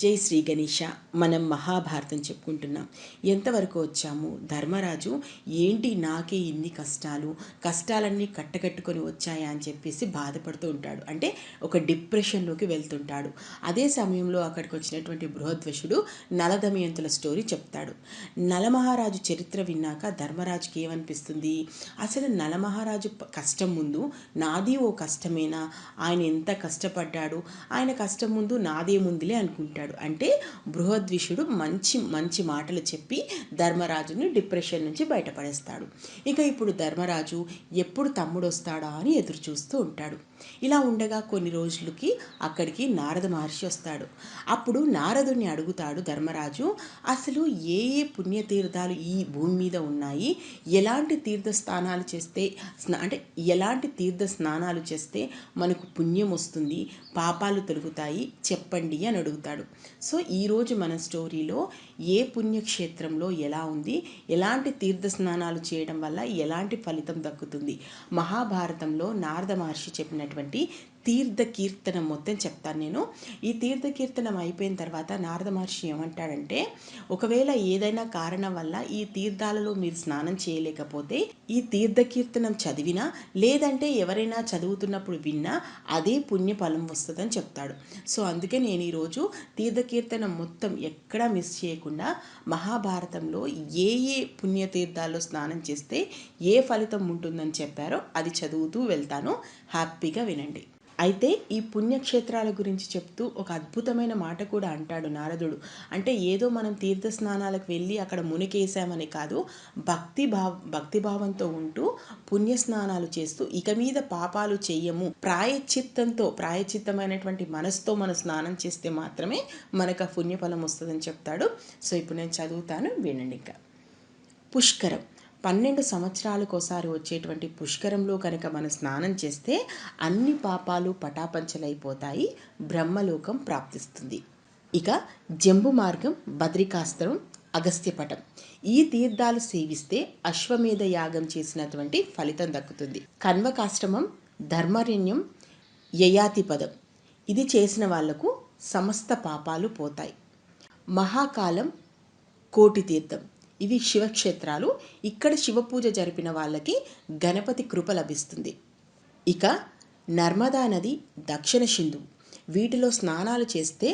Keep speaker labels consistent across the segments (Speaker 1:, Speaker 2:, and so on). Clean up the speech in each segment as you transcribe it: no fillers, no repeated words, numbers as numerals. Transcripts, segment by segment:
Speaker 1: జై శ్రీ గణేష. మనం మహాభారతం చెప్పుకుంటున్నాం. ఎంతవరకు వచ్చాము? ధర్మరాజు ఏంటి నాకే ఇన్ని కష్టాలన్నీ కట్టకట్టుకొని వచ్చాయా అని చెప్పేసి బాధపడుతూ ఉంటాడు. అంటే ఒక డిప్రెషన్లోకి వెళ్తుంటాడు. అదే సమయంలో అక్కడికి వచ్చినటువంటి బృహద్వశుడు నలదమయంతుల స్టోరీ చెప్తాడు. నలమహారాజు చరిత్ర విన్నాక ధర్మరాజుకి ఏమనిపిస్తుంది? అసలు నలమహారాజు కష్టం ముందు నాది ఓ కష్టమేనా? ఆయన ఎంత కష్టపడ్డాడు, ఆయన కష్టం ముందు నాదేముందిలే అనుకుంటాడు. అంటే బృహద్విషుడు మంచి మంచి మాటలు చెప్పి ధర్మరాజుని డిప్రెషన్ నుంచి బయటపడేస్తాడు. ఇక ఇప్పుడు ధర్మరాజు ఎప్పుడు తమ్ముడు వస్తాడా అని ఎదురు చూస్తూ ఉంటాడు. ఇలా ఉండగా కొన్ని రోజులకి అక్కడికి నారద మహర్షి వస్తాడు. అప్పుడు నారదుని అడుగుతాడు ధర్మరాజు, అసలు ఏ ఏ పుణ్యతీర్థాలు ఈ భూమి మీద ఉన్నాయి, ఎలాంటి తీర్థస్థానాలు చేస్తే అంటే ఎలాంటి తీర్థ స్నానాలు చేస్తే మనకు పుణ్యం వస్తుంది, పాపాలు తొలుగుతాయి చెప్పండి అని అడుగుతాడు. సో ఈరోజు మన స్టోరీలో ఏ పుణ్యక్షేత్రంలో ఎలా ఉంది, ఎలాంటి తీర్థ స్నానాలు చేయడం వల్ల ఎలాంటి ఫలితం దక్కుతుంది, మహాభారతంలో నారద మహర్షి చెప్పినటువంటి తీర్థ కీర్తనం మొత్తం చెప్తాను నేను. ఈ తీర్థ కీర్తనం అయిపోయిన తర్వాత నారద మహర్షి ఏమంటాడంటే, ఒకవేళ ఏదైనా కారణం వల్ల ఈ తీర్థాలలో మీరు స్నానం చేయలేకపోతే ఈ తీర్థ కీర్తనం చదివినా, లేదంటే ఎవరైనా చదువుతున్నప్పుడు విన్నా అదే పుణ్య ఫలం వస్తుందని చెప్తాడు. సో అందుకే నేను ఈరోజు తీర్థకీర్తనం మొత్తం ఎక్కడా మిస్ చేయకుండా మహాభారతంలో ఏ ఏ పుణ్యతీర్థాల్లో స్నానం చేస్తే ఏ ఫలితం ఉంటుందని చెప్పారో అది చదువుతూ వెళ్తాను. హ్యాపీగా వినండి. అయితే ఈ పుణ్యక్షేత్రాల గురించి చెప్తూ ఒక అద్భుతమైన మాట కూడా అంటాడు నారదుడు. అంటే ఏదో మనం తీర్థ స్నానాలకు వెళ్ళి అక్కడ మునికేసామని కాదు, భక్తిభావంతో ఉంటూ పుణ్యస్నానాలు చేస్తూ ఇక మీద పాపాలు చెయ్యము, ప్రాయచిత్తమైనటువంటి మనసుతో మనం స్నానం చేస్తే మాత్రమే మనకు ఆ పుణ్యఫలం వస్తుందని చెప్తాడు. సో ఇప్పుడు నేను చదువుతాను, వినండి. ఇంకా పుష్కరం 12 సంవత్సరాలకోసారి వచ్చేటువంటి పుష్కరంలో కనుక మనం స్నానం చేస్తే అన్ని పాపాలు పటాపంచలైపోతాయి, బ్రహ్మలోకం ప్రాప్తిస్తుంది. ఇక జంబు మార్గం, బద్రికాస్త్రం, అగస్త్యపటం ఈ తీర్థాలు సేవిస్తే అశ్వమేధ యాగం చేసినటువంటి ఫలితం దక్కుతుంది. కన్వకాశ్రమం, ధర్మరణ్యం, యయాతిపదం ఇది చేసిన వాళ్లకు సమస్త పాపాలు పోతాయి. మహాకాలం, కోటి తీర్థం ఇవి శివక్షేత్రాలు. ఇక్కడ శివపూజ జరిపిన వాళ్ళకి గణపతి కృప లభిస్తుంది. ఇక నర్మదా నది, దక్షిణ సింధు వీటిలో స్నానాలు చేస్తే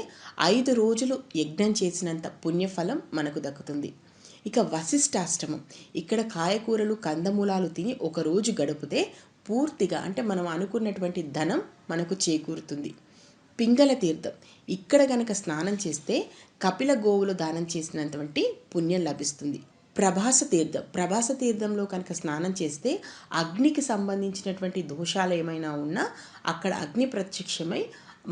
Speaker 1: 5 రోజులు యజ్ఞం చేసినంత పుణ్యఫలం మనకు దక్కుతుంది. ఇక వశిష్ఠాశ్రమం, ఇక్కడ కాయకూరలు కందమూలాలు తిని ఒక రోజు గడిపితే పూర్తిగా అంటే మనం అనుకున్నటువంటి ధనం మనకు చేకూరుతుంది. పింగళ తీర్థం, ఇక్కడ కనుక స్నానం చేస్తే కపిల గోవులు దానం చేసినటువంటి పుణ్యం లభిస్తుంది. ప్రభాస తీర్థంలో కనుక స్నానం చేస్తే అగ్నికి సంబంధించినటువంటి దోషాలు ఏమైనా ఉన్నా అక్కడ అగ్ని ప్రత్యక్షమై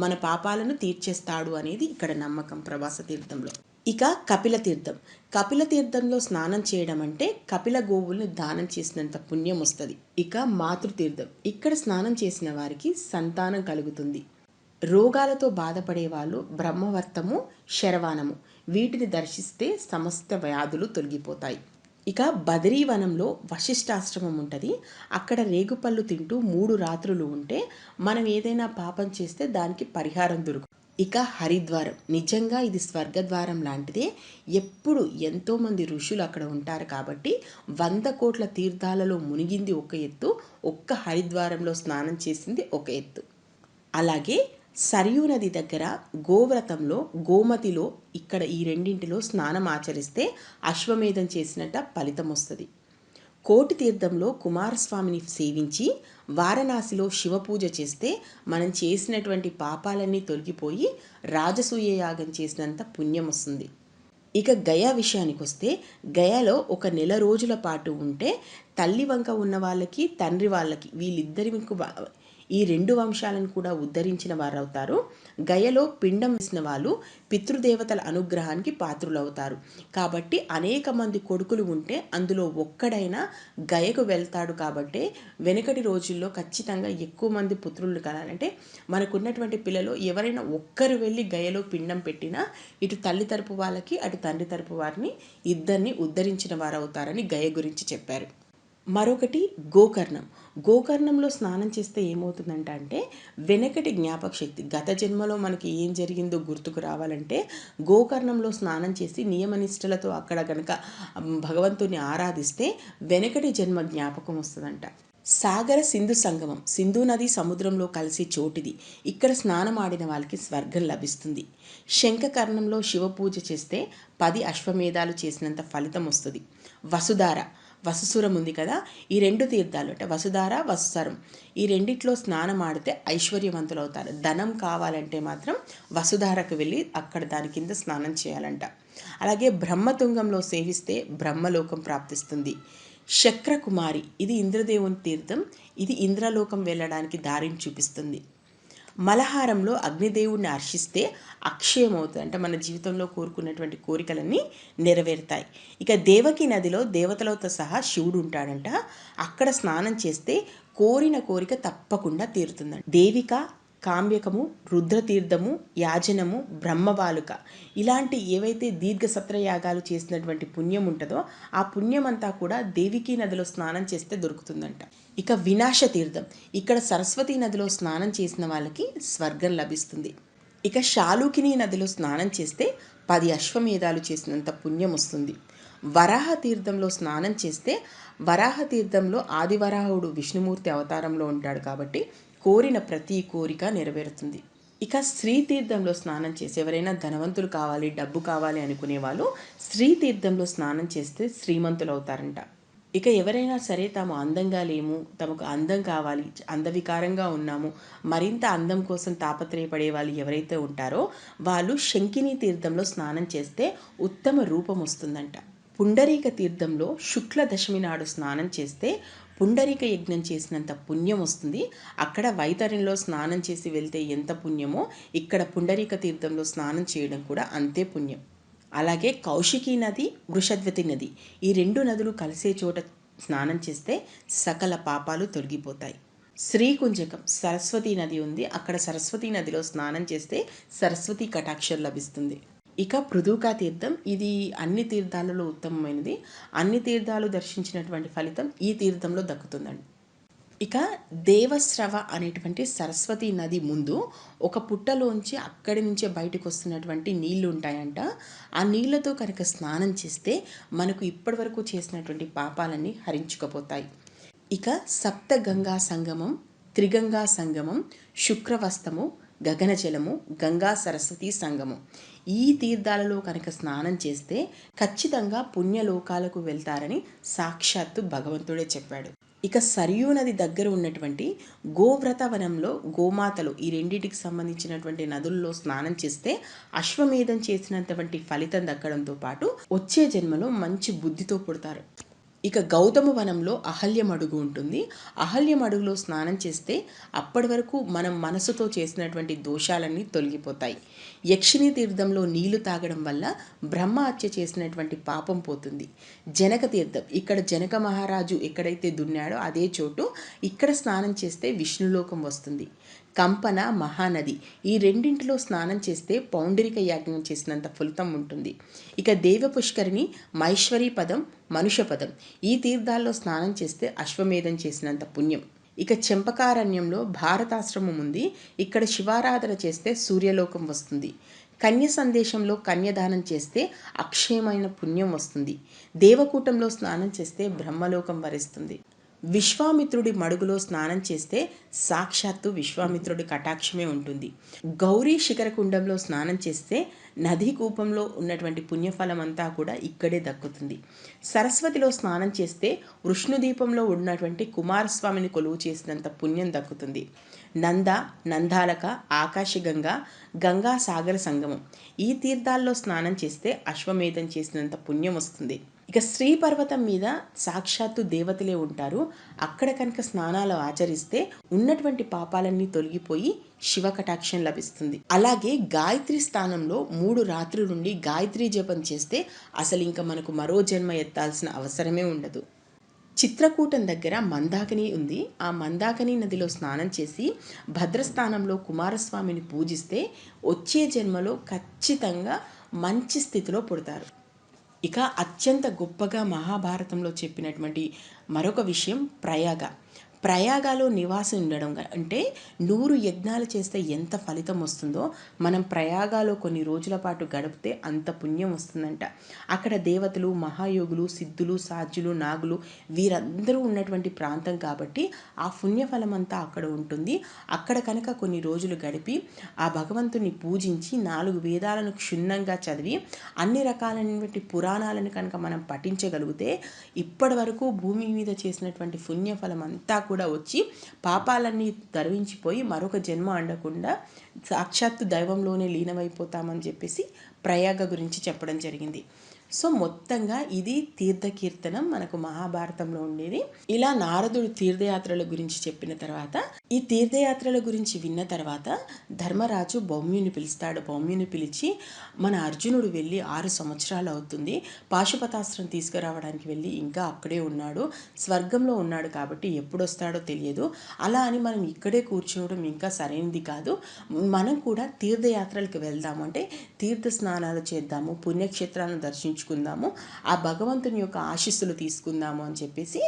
Speaker 1: మన పాపాలను తీర్చేస్తాడు అనేది ఇక్కడ నమ్మకం ప్రభాస తీర్థంలో. ఇక కపిల తీర్థంలో స్నానం చేయడం అంటే కపిల గోవుల్ని దానం చేసినంత పుణ్యం వస్తుంది. ఇక మాతృతీర్థం, ఇక్కడ స్నానం చేసిన వారికి సంతానం కలుగుతుంది. రోగాలతో బాధపడే వాళ్ళు బ్రహ్మవర్తము, శరవాణము వీటిని దర్శిస్తే సమస్త వ్యాధులు తొలగిపోతాయి. ఇక బదరీవనంలో వశిష్ఠాశ్రమం ఉంటుంది. అక్కడ రేగుపళ్ళు తింటూ 3 రాత్రులు ఉంటే మనం ఏదైనా పాపం చేస్తే దానికి పరిహారం దొరుకుతుంది. ఇక హరిద్వారం, నిజంగా ఇది స్వర్గద్వారం లాంటిదే. ఎప్పుడు ఎంతోమంది ఋషులు అక్కడ ఉంటారు కాబట్టి 100 కోట్ల తీర్థాలలో మునిగింది ఒక ఎత్తు, ఒక్క హరిద్వారంలో స్నానం చేసింది ఒక ఎత్తు. అలాగే సరియు నది దగ్గర గోవ్రతంలో, గోమతిలో ఇక్కడ ఈ రెండింటిలో స్నానం ఆచరిస్తే అశ్వమేధం చేసినట్ట ఫలితం వస్తుంది. కోటి తీర్థంలో కుమారస్వామిని సేవించి వారణాసిలో శివపూజ చేస్తే మనం చేసినటువంటి పాపాలన్నీ తొలగిపోయి రాజసూయ యాగం చేసినంత పుణ్యం వస్తుంది. ఇక గయా విషయానికి వస్తే గయాలో ఒక 1 నెల రోజుల పాటు ఉంటే తల్లి వంక ఉన్న వాళ్ళకి, తండ్రి వాళ్ళకి వీళ్ళిద్దరికి ఈ 2 వంశాలను కూడా ఉద్ధరించిన వారు అవుతారు. గయలో పిండం వేసిన వాళ్ళు పితృదేవతల అనుగ్రహానికి పాత్రులవుతారు. కాబట్టి అనేక మంది కొడుకులు ఉంటే అందులో ఒక్కడైనా గయకు వెళ్తాడు. కాబట్టి వెనుకటి రోజుల్లో ఖచ్చితంగా ఎక్కువ మంది పుత్రులు కలాలంటే మనకున్నటువంటి పిల్లలు ఎవరైనా ఒక్కరు వెళ్ళి గయలో పిండం పెట్టినా ఇటు తల్లి తరపు వాళ్ళకి అటు తండ్రి తరపు వారిని ఇద్దరిని ఉద్ధరించిన వారు అవుతారని గయ గురించి చెప్పారు. మరొకటి గోకర్ణం. గోకర్ణంలో స్నానం చేస్తే ఏమవుతుందంటే వెనకటి జ్ఞాపక శక్తి, గత జన్మలో మనకి ఏం జరిగిందో గుర్తుకు రావాలంటే గోకర్ణంలో స్నానం చేసి నియమనిష్టలతో అక్కడ కనుక భగవంతుని ఆరాధిస్తే వెనకటి జన్మ జ్ఞాపకం వస్తుందంట. సాగర సింధు సంగమం, సింధు నది సముద్రంలో కలిసి చోటిది. ఇక్కడ స్నానం ఆడిన వాళ్ళకి స్వర్గం లభిస్తుంది. శంఖకర్ణంలో శివ పూజ చేస్తే 10 అశ్వమేధాలు చేసినంత ఫలితం వస్తుంది. వసుధార, వసుసురం ఉంది కదా, ఈ 2 తీర్థాలు అంటే వసుధార వసుసరం, ఈ రెండిట్లో స్నానం ఆడితే ఐశ్వర్యవంతులు అవుతారు. ధనం కావాలంటే మాత్రం వసుధారకు వెళ్ళి అక్కడ దాని కింద స్నానం చేయాలంట. అలాగే బ్రహ్మతుంగంలో సేవిస్తే బ్రహ్మలోకం ప్రాప్తిస్తుంది. శక్రకుమారి, ఇది ఇంద్రదేవుని తీర్థం, ఇది ఇంద్రలోకం వెళ్ళడానికి దారిని చూపిస్తుంది. మలహారంలో అగ్నిదేవుడిని హర్షిస్తే అక్షయం అవుతుంది, అంటే మన జీవితంలో కోరుకున్నటువంటి కోరికలన్నీ నెరవేరుతాయి. ఇక దేవకి నదిలో దేవతలతో సహా శివుడు ఉంటాడంట, అక్కడ స్నానం చేస్తే కోరిన కోరిక తప్పకుండా తీరుతుందంట. దేవిక, కామ్యకము, రుద్రతీర్థము, యాజనము, బ్రహ్మబాలుక, ఇలాంటి ఏవైతే దీర్ఘ సత్రయాగాలు చేసినటువంటి పుణ్యం ఉంటుందో ఆ పుణ్యం అంతా కూడా దేవికీ నదిలో స్నానం చేస్తే దొరుకుతుందంట. ఇక వినాశ తీర్థం, ఇక్కడ సరస్వతీ నదిలో స్నానం చేసిన వాళ్ళకి స్వర్గం లభిస్తుంది. ఇక శాలుకిని నదిలో స్నానం చేస్తే 10 అశ్వమేధాలు చేసినంత పుణ్యం వస్తుంది. వరాహ తీర్థంలో స్నానం చేస్తే, వరాహ తీర్థంలో ఆదివరాహుడు విష్ణుమూర్తి అవతారంలో ఉంటాడు కాబట్టి కోరిన ప్రతి కోరిక నెరవేరుతుంది. ఇక శ్రీతీర్థంలో స్నానం చేసి, ఎవరైనా ధనవంతులు కావాలి, డబ్బు కావాలి అనుకునే వాళ్ళు శ్రీతీర్థంలో స్నానం చేస్తే శ్రీమంతులు అవుతారంట. ఇక ఎవరైనా సరే తాము అందంగా లేము, తమకు అందం కావాలి, అందవికారంగా ఉన్నాము, మరింత అందం కోసం తాపత్రయపడే వాళ్ళు ఎవరైతే ఉంటారో వాళ్ళు శంకిని తీర్థంలో స్నానం చేస్తే ఉత్తమ రూపం వస్తుందంట. పుండరీక తీర్థంలో శుక్ల దశమి నాడు స్నానం చేస్తే పుండరీక యజ్ఞం చేసినంత పుణ్యం వస్తుంది. అక్కడ వైతరిలో స్నానం చేసి వెళ్తే ఎంత పుణ్యమో ఇక్కడ పుండరీక తీర్థంలో స్నానం చేయడం కూడా అంతే పుణ్యం. అలాగే కౌశికీ నది, వృషద్వతి నది, ఈ 2 నదులు కలిసే చోట స్నానం చేస్తే సకల పాపాలు తొలగిపోతాయి. శ్రీకుంజకం, సరస్వతీ నది ఉంది, అక్కడ సరస్వతీ నదిలో స్నానం చేస్తే సరస్వతి కటాక్షం లభిస్తుంది. ఇక పృథుకా తీర్థం, ఇది అన్ని తీర్థాలలో ఉత్తమమైనది. అన్ని తీర్థాలు దర్శించినటువంటి ఫలితం ఈ తీర్థంలో దక్కుతుందండి. ఇక దేవస్రవ అనేటువంటి సరస్వతి నది ముందు ఒక పుట్టలోంచి అక్కడి నుంచే బయటకు వస్తున్నటువంటి నీళ్లు ఉంటాయంట. ఆ నీళ్లతో కనుక స్నానం చేస్తే మనకు ఇప్పటి వరకు చేసినటువంటి పాపాలన్నీ హరించుకుపోతాయి. ఇక సప్త గంగా సంగమం, త్రిగంగా సంగమం, శుక్రవస్తము, గగనజలము, గంగా సరస్వతి సంగమం, ఈ తీర్థాలలో కనుక స్నానం చేస్తే ఖచ్చితంగా పుణ్యలోకాలకు వెళ్తారని సాక్షాత్తు భగవంతుడే చెప్పాడు. ఇక సరియూ నది దగ్గర ఉన్నటువంటి గోవ్రతవనంలో గోమాతలు, ఈ రెండింటికి సంబంధించినటువంటి నదుల్లో స్నానం చేస్తే అశ్వమేధం చేసినటువంటి ఫలితం దక్కడంతో పాటు వచ్చే జన్మలో మంచి బుద్ధితో పుడతారు. ఇక గౌతమ వనంలో అహల్యమడుగు ఉంటుంది. అహల్యమడుగులో స్నానం చేస్తే అప్పటి వరకు మనం మనసుతో చేసినటువంటి దోషాలన్నీ తొలగిపోతాయి. యక్షిణీ తీర్థంలో నీళ్లు తాగడం వల్ల బ్రహ్మ హత్య చేసినటువంటి పాపం పోతుంది. జనక తీర్థం, ఇక్కడ జనక మహారాజు ఎక్కడైతే దున్నాడో అదే చోటు, ఇక్కడ స్నానం చేస్తే విష్ణులోకం వస్తుంది. కంపన, మహానది, ఈ రెండింటిలో స్నానం చేస్తే పౌండరిక యాజ్ఞం చేసినంత ఫలితం ఉంటుంది. ఇక దేవ పుష్కరిణి, మహేశ్వరీ పదం, మనుష్య పదం, ఈ తీర్థాల్లో స్నానం చేస్తే అశ్వమేధం చేసినంత పుణ్యం. ఇక చెంపకారణ్యంలో భారతాశ్రమం ఉంది, ఇక్కడ శివారాధన చేస్తే సూర్యలోకం వస్తుంది. కన్య సందేశంలో కన్యదానం చేస్తే అక్షయమైన పుణ్యం వస్తుంది. దేవకూటంలో స్నానం చేస్తే బ్రహ్మలోకం వరిస్తుంది. విశ్వామిత్రుడి మడుగులో స్నానం చేస్తే సాక్షాత్తు విశ్వామిత్రుడి కటాక్షమే ఉంటుంది. గౌరీ శిఖరకుండంలో స్నానం చేస్తే నదీ కూపంలో ఉన్నటువంటి పుణ్యఫలం అంతా కూడా ఇక్కడే దక్కుతుంది. సరస్వతిలో స్నానం చేస్తే వృష్ణుదీపంలో ఉన్నటువంటి కుమారస్వామిని కొలువు చేసినంత పుణ్యం దక్కుతుంది. నంద, నందాలక, ఆకాశగంగా, గంగా సాగర సంగమం, ఈ తీర్థాల్లో స్నానం చేస్తే అశ్వమేధం చేసినంత పుణ్యం వస్తుంది. ఇక శ్రీపర్వతం మీద సాక్షాత్తు దేవతలే ఉంటారు, అక్కడ కనుక స్నానాలు ఆచరిస్తే ఉన్నటువంటి పాపాలన్నీ తొలగిపోయి శివ కటాక్షం లభిస్తుంది. అలాగే గాయత్రి స్థానంలో 3 రాత్రుల నుండి గాయత్రి జపం చేస్తే అసలు ఇంకా మనకు మరో జన్మ ఎత్తాల్సిన అవసరమే ఉండదు. చిత్రకూటం దగ్గర మందాకిని ఉంది, ఆ మందాకిని నదిలో స్నానం చేసి భద్రస్థానంలో కుమారస్వామిని పూజిస్తే వచ్చే జన్మలో ఖచ్చితంగా మంచి స్థితిలో పుడతారు. ఇక అత్యంత గొప్పగా మహాభారతంలో చెప్పినటువంటి మరొక విషయం ప్రయాగలో నివాసం ఉండడం అంటే 100 యజ్ఞాలు చేస్తే ఎంత ఫలితం వస్తుందో మనం ప్రయాగలో కొన్ని రోజుల పాటు గడిపితే అంత పుణ్యం వస్తుందంట. అక్కడ దేవతలు, మహాయోగులు, సిద్ధులు, సాధ్యులు, నాగులు వీరందరూ ఉన్నటువంటి ప్రాంతం కాబట్టి ఆ పుణ్యఫలం అంతా అక్కడ ఉంటుంది. అక్కడ కనుక కొన్ని రోజులు గడిపి ఆ భగవంతుని పూజించి 4 వేదాలను క్షుణ్ణంగా చదివి అన్ని రకాలైనటువంటి పురాణాలను కనుక మనం పఠించగలిగితే ఇప్పటి వరకు భూమి మీద చేసినటువంటి పుణ్యఫలం అంతా కూడా వచ్చి పాపాలన్నీ తరివించిపోయి మరొక జన్మ అండకుండా సాక్షాత్తు దైవంలోనే లీనమైపోతామని చెప్పేసి ప్రయాగ గురించి చెప్పడం జరిగింది. సో మొత్తంగా ఇది తీర్థకీర్తనం మనకు మహాభారతంలో ఉండేది. ఇలా నారదుడు తీర్థయాత్రల గురించి చెప్పిన తర్వాత, ఈ తీర్థయాత్రల గురించి విన్న తర్వాత ధర్మరాజు భౌమ్యుని పిలుస్తాడు. భౌమ్యుని పిలిచి, మన అర్జునుడు వెళ్ళి 6 సంవత్సరాలు అవుతుంది, పాశుపతాస్త్రం తీసుకురావడానికి వెళ్ళి ఇంకా అక్కడే ఉన్నాడు, స్వర్గంలో ఉన్నాడు కాబట్టి ఎప్పుడు వస్తాడో తెలియదు, అలా అని మనం ఇక్కడే కూర్చోవడం ఇంకా సరైనది కాదు, మనం కూడా తీర్థయాత్రలకు వెళ్దాము, అంటే తీర్థ స్నానాలు చేద్దాము, పుణ్యక్షేత్రాలను దర్శించుకుందాము, ఆ భగవంతుని యొక్క ఆశీస్సులు తీసుకుందాము అని చెప్పేసి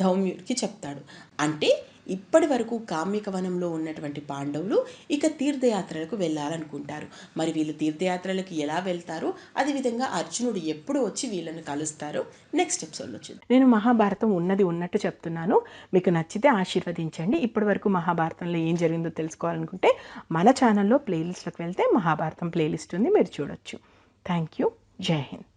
Speaker 1: ధౌమ్యుడికి చెప్తాడు. అంటే ఇప్పటి వరకు కామ్యక వనంలో ఉన్నటువంటి పాండవులు ఇక తీర్థయాత్రలకు వెళ్ళాలనుకుంటారు. మరి వీళ్ళు తీర్థయాత్రలకు ఎలా వెళ్తారు, అదేవిధంగా అర్జునుడు ఎప్పుడు వచ్చి వీళ్ళని కలుస్తారు, నెక్స్ట్ ఎపిసోడ్లో చూద్దాం. నేను మహాభారతం ఉన్నది ఉన్నట్టు చెప్తున్నాను, మీకు నచ్చితే ఆశీర్వదించండి. ఇప్పటి వరకు మహాభారతంలో ఏం జరిగిందో తెలుసుకోవాలనుకుంటే మన ఛానల్లో ప్లేలిస్ట్లోకి వెళ్తే మహాభారతం ప్లేలిస్ట్ ఉంది, మీరు చూడొచ్చు. Thank you. జై హింద్.